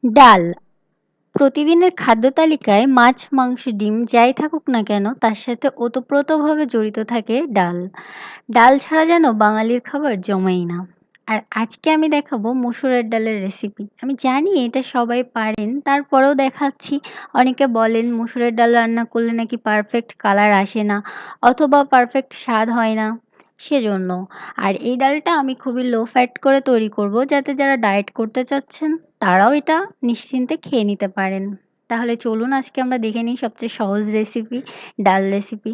ডাল প্রতিদিনের খাদ্য তালিকায় মাছ, মাংস, ডিম যাই থাকুক না কেন তার সাথে ওতপ্রোতভাবে জড়িত থাকে ডাল। ডাল ছাড়া যেন বাঙালির খাবার জমেই না। আর আজকে আমি দেখাবো মসুরের ডালের রেসিপি। আমি জানি এটা সবাই পারেন, তারপরেও দেখাচ্ছি। অনেকে বলেন মসুরের ডাল রান্না করলে নাকি পারফেক্ট কালার আসে না অথবা পারফেক্ট স্বাদ হয় না, সেজন্য। আর এই ডালটা আমি খুবই লো ফ্যাট করে তৈরি করব, যাতে যারা ডায়েট করতে চাচ্ছেন তারাও এটা নিশ্চিন্তে খেয়ে নিতে পারেন। তাহলে চলুন আজকে আমরা দেখে নিই সবচেয়ে সহজ রেসিপি, ডাল রেসিপি।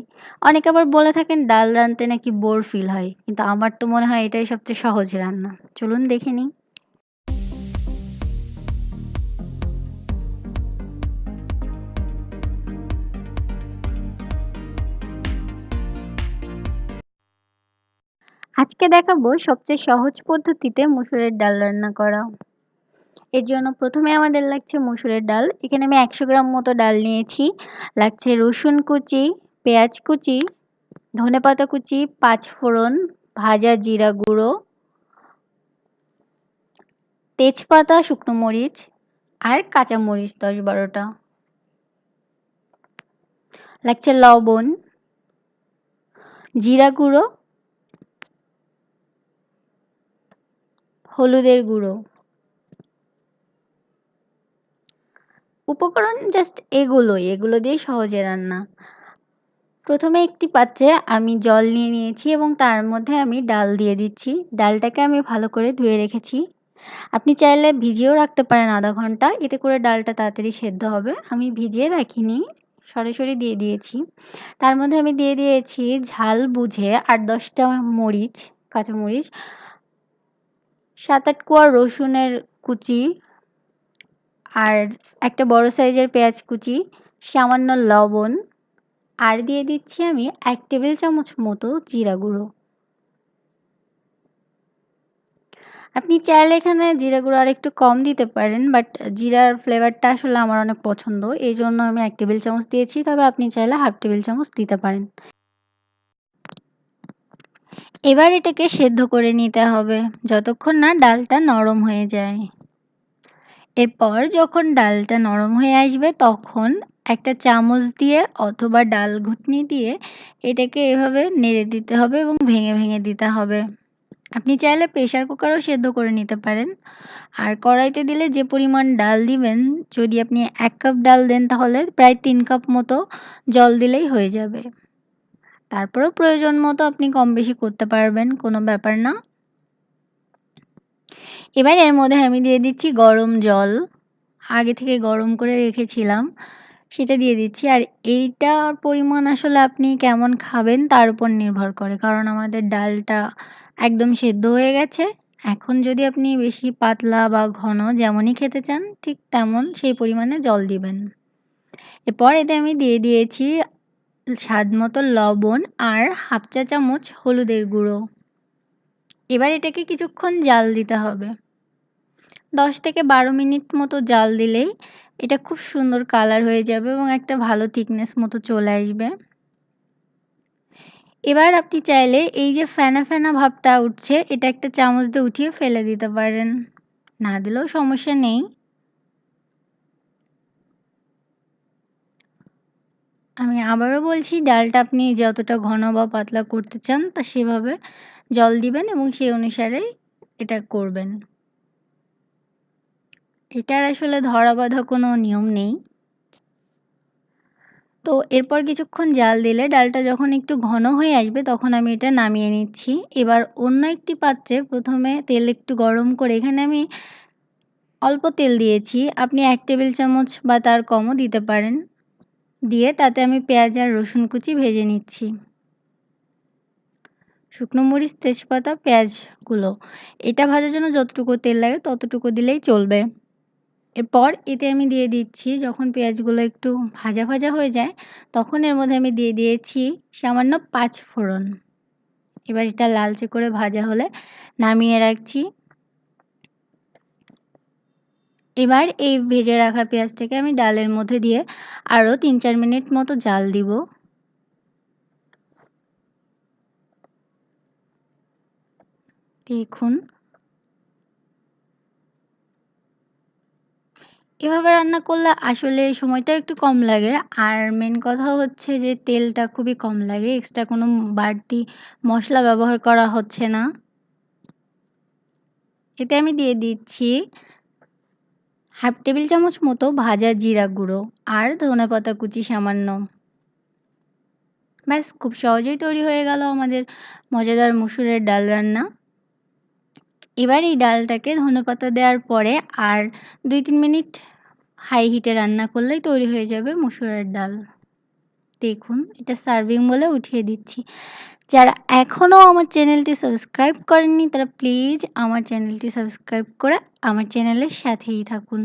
অনেকে আবার বলে থাকেন ডাল রাঁধতে নাকি বোর ফিল হয়, কিন্তু আমার তো মনে হয় এটাই সবচেয়ে সহজ রান্না। চলুন দেখে নিই। আজকে দেখাবো সবচেয়ে সহজ পদ্ধতিতে মসুরের ডাল রান্না করা। এর জন্য প্রথমে আমাদের লাগছে মসুরের ডাল। এখানে আমি 100 গ্রাম মতো ডাল নিয়েছি। লাগছে রসুন কুচি, পেঁয়াজ কুচি, ধনেপাতা কুচি, পাঁচফোড়ন, ভাজা জিরা গুঁড়ো, তেজপাতা, শুকনো মরিচ আর কাঁচা মরিচ 10-12টা। লাগছে লবণ, জিরা গুঁড়ো, হলুদের গুঁড়ো। উপকরণ জাস্ট এগুলো দিয়েই সহজে রান্না। প্রথমে একটি পাত্রে আমি জল নিয়ে নিয়েছি এবং তার মধ্যে আমি ডাল দিয়ে দিচ্ছি। ডালটাকে আমি ভালো করে ধুয়ে রেখেছি। আপনি চাইলে ভিজিয়েও রাখতে পারেন আধা ঘন্টা, এতে করে ডালটা তাড়াতাড়ি সেদ্ধ হবে। আমি ভিজিয়ে রাখিনি, সরাসরি দিয়ে দিয়েছি। তার মধ্যে আমি দিয়ে দিয়েছি ঝাল বুঝে 8-10টা মরিচ, কাঁচামরিচ, 7-8 কোয়া রসুনের কুচি আর একটা বড় সাইজের পেঁয়াজ কুচি, সামান্য লবণ, আর দিয়ে দিচ্ছি আমি 1 টেবিল চামচ মতো জিরা গুঁড়ো। আপনি চাইলে এখানে জিরা গুঁড়ো আরেকটু কম দিতে পারেন, বাট জিরার ফ্লেভারটা আসলে আমার অনেক পছন্দ। এইজন্য আমি 1 টেবিল চামচ দিয়েছি, তবে আপনি চাইলে হাফ টেবিল চামচ দিতে পারেন। এবার এটাকে সেদ্ধ করে নিতে হবে যতক্ষণ না ডালটা নরম হয়ে যায়। এরপর যখন ডালটা নরম হয়ে আসবে তখন একটা চামচ দিয়ে অথবা ডাল ঘুটনি দিয়ে এটাকে এভাবে নেড়ে দিতে হবে এবং ভেঙে ভেঙে দিতে হবে। আপনি চাইলে প্রেসার কুকারেও সেদ্ধ করে নিতে পারেন। আর কড়াইতে দিলে যে পরিমাণ ডাল দিবেন, যদি আপনি 1 কাপ ডাল দেন তাহলে প্রায় 3 কাপ মতো জল দিলেই হয়ে যাবে। তারপরেও প্রয়োজন মতো আপনি কম বেশি করতে পারবেন, কোনো ব্যাপার না। এবার এর মধ্যে আমি দিয়ে দিচ্ছি গরম জল। আগে থেকে গরম করে রেখেছিলাম, সেটা দিয়ে দিচ্ছি। আর এইটার পরিমাণ আসলে আপনি কেমন খাবেন তার উপর নির্ভর করে, কারণ আমাদের ডালটা একদম সেদ্ধ হয়ে গেছে। এখন যদি আপনি বেশি পাতলা বা ঘন যেমনই খেতে চান ঠিক তেমন সেই পরিমাণে জল দিবেন। এরপর এতে আমি দিয়ে দিয়েছি স্বাদ মতো লবণ আর হাফ চা চামচ হলুদের গুঁড়ো। এবার এটাকে কিছুক্ষণ জাল দিতে হবে। 10 থেকে 12 মিনিট মতো জাল দিলেই এটা খুব সুন্দর কালার হয়ে যাবে এবং একটা ভালো থিকনেস মতো চলে আসবে। এবার আপনি চাইলে এই যে ফেনা ফেনা ভাবটা উঠছে, এটা একটা চামচ দিয়ে উঠিয়ে ফেলে দিতে পারেন, না দিলেও সমস্যা নেই। আমি আবারও বলছি, ডালটা আপনি যতটা ঘন বা পাতলা করতে চান তা সেভাবে জল দিবেন এবং সেই অনুসারেই এটা করবেন। এটার আসলে ধরা বাঁধা কোনো নিয়ম নেই। তো এরপর কিছুক্ষণ জাল দিলে ডালটা যখন একটু ঘন হয়ে আসবে তখন আমি এটা নামিয়ে নিচ্ছি। এবার অন্য একটি পাত্রে প্রথমে তেল একটু গরম করে এখানে আমি অল্প তেল দিয়েছি। আপনি 1 টেবিল চামচ বা তার কমও দিতে পারেন। দিয়ে তাতে আমি পেঁয়াজ আর রসুন কুচি ভেজে নিচ্ছি। শুকনো মরিচ, তেজপাতা, পেঁয়াজগুলো এটা ভাজার জন্য যতটুকু তেল লাগে ততটুকু দিলেই চলবে। এরপর এতে আমি দিয়ে দিচ্ছি, যখন পেঁয়াজগুলো একটু ভাজা ভাজা হয়ে যায় তখন এর মধ্যে আমি দিয়ে দিয়েছি সামান্য পাঁচফোড়ন। এবার এটা লালচে করে ভাজা হলে নামিয়ে রাখছি। এবার এই ভেজে রাখা পেঁয়াজটাকে আমি ডালের মধ্যে দিয়ে আরও 3-4 মিনিট মতো জাল দিব। দেখুন এভাবে রান্না করলে আসলে সময়টা একটু কম লাগে। আর মেইন কথা হচ্ছে যে তেলটা খুবই কম লাগে। এক্সট্রা কোনো বাড়তি মসলা ব্যবহার করা হচ্ছে না। এতে আমি দিয়ে দিচ্ছি 1/2 টেবিল চামচ মতো ভাজা জিরা গুঁড়ো আর ধনেপাতা কুচি সামান্য। ব্যাস খুব সহজেই তৈরি হয়ে গেল আমাদের মজাদার মসুরের ডাল রান্না। এবার এই ডালটাকে ধনেপাতা দেওয়ার পরে আর ২-৩ মিনিট হাই হিটে রান্না করলেই তৈরি হয়ে যাবে মসুরের ডাল। দেখুন এটা সার্ভিং বলে উঠিয়ে দিচ্ছি। যারা এখনও আমার চ্যানেলটি সাবস্ক্রাইব করেননি তারা প্লিজ আমার চ্যানেলটি সাবস্ক্রাইব করে আমার চ্যানেলের সাথেই থাকুন।